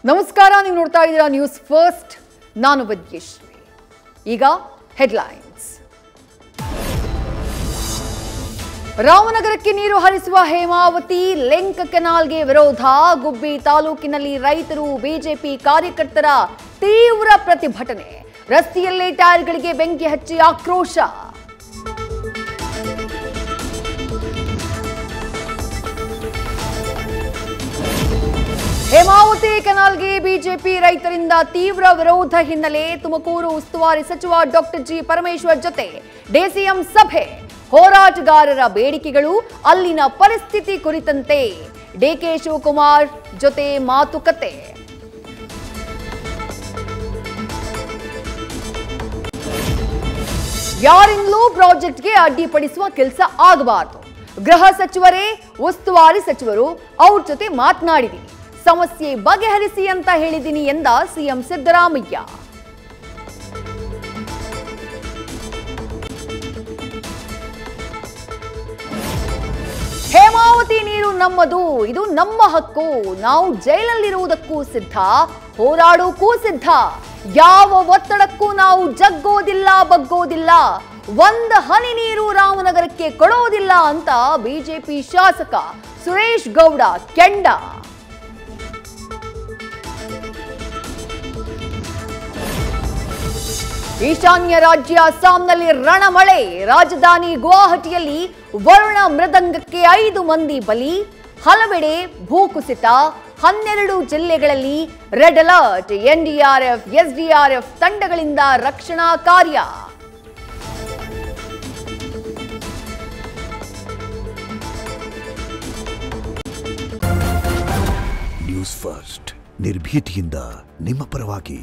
ನಮಸ್ಕಾರ, ನೀವು ನೋಡ್ತಾ ಇದ್ದೀರಾ ನ್ಯೂಸ್ ಫಸ್ಟ್. ನಾನು ವಿದ್ಯಶ್ರೀ. ಈಗ ಹೆಡ್ಲೈನ್ಸ್. ರಾಮನಗರಕ್ಕೆ ನೀರು ಹರಿಸುವ ಹೇಮಾವತಿ ಲಿಂಕ್ ಕೆನಾಲ್ಗೆ ವಿರೋಧ. ಗುಬ್ಬಿ ತಾಲೂಕಿನಲ್ಲಿ ರೈತರು ಬಿಜೆಪಿ ಕಾರ್ಯಕರ್ತರ ತೀವ್ರ ಪ್ರತಿಭಟನೆ. ರಸ್ತೆಯಲ್ಲೇ ಟೈರ್ಗಳಿಗೆ ಬೆಂಕಿ ಹಚ್ಚಿ ಆಕ್ರೋಶ. ಹೇಮಾವತಿ ಕೆನಾಲ್ಗೆ ಬಿಜೆಪಿ ರೈತರಿಂದ ತೀವ್ರ ವಿರೋಧ ಹಿನ್ನೆಲೆ ತುಮಕೂರು ಉಸ್ತುವಾರಿ ಸಚಿವ ಡಾಕ್ಟರ್ ಜಿ ಪರಮೇಶ್ವರ್ ಜೊತೆ ಡಿಸಿಎಂ ಸಭೆ. ಹೋರಾಟಗಾರರ ಬೇಡಿಕೆಗಳು, ಅಲ್ಲಿನ ಪರಿಸ್ಥಿತಿ ಕುರಿತಂತೆ ಡಿಕೆ ಶಿವಕುಮಾರ್ ಜೊತೆ ಮಾತುಕತೆ. ಯಾರಿಂದಲೂ ಪ್ರಾಜೆಕ್ಟ್ಗೆ ಅಡ್ಡಿಪಡಿಸುವ ಕೆಲಸ ಆಗಬಾರದು. ಗೃಹ ಸಚಿವರೇ ಉಸ್ತುವಾರಿ ಸಚಿವರು, ಅವ್ರ ಜೊತೆ ಮಾತನಾಡಿದೀನಿ, ಸಮಸ್ಯೆ ಬಗೆಹರಿಸಿ ಅಂತ ಹೇಳಿದ್ದೀನಿ ಎಂದ ಸಿಎಂ ಸಿದ್ದರಾಮಯ್ಯ. ಹೇಮಾವತಿ ನೀರು ನಮ್ಮದು, ಇದು ನಮ್ಮ ಹಕ್ಕು. ನಾವು ಜೈಲಲ್ಲಿರುವುದಕ್ಕೂ ಸಿದ್ಧ, ಹೋರಾಡೋಕ್ಕೂ ಸಿದ್ಧ. ಯಾವ ಒತ್ತಡಕ್ಕೂ ನಾವು ಜಗ್ಗೋದಿಲ್ಲ, ಬಗ್ಗೋದಿಲ್ಲ. ಒಂದ ಹನಿ ನೀರು ರಾಮನಗರಕ್ಕೆ ಕೊಡೋದಿಲ್ಲ ಅಂತ ಬಿಜೆಪಿ ಶಾಸಕ ಸುರೇಶ್ ಗೌಡ ಕೆಂಡ. ಈಶಾನ್ಯ ರಾಜ್ಯ ಅಸ್ಸಾಂನಲ್ಲಿ ರಣಮಳೆ. ರಾಜಧಾನಿ ಗುವಾಹಟಿಯಲ್ಲಿ ವರುಣ ಮೃದಂಗಕ್ಕೆ 5 ಮಂದಿ ಬಲಿ. ಹಲವೆಡೆ ಭೂಕುಸಿತ. 12 ಜಿಲ್ಲೆಗಳಲ್ಲಿ ರೆಡ್ ಅಲರ್ಟ್. ಎನ್ಡಿಆರ್ಎಫ್, ಎಸ್ಡಿಆರ್ಎಫ್ ತಂಡಗಳಿಂದ ರಕ್ಷಣಾ ಕಾರ್ಯ. ನ್ಯೂಸ್ ಫಸ್ಟ್, ನಿರ್ಭೀತಿಯಿಂದ ನಿಮ್ಮ ಪರವಾಗಿ.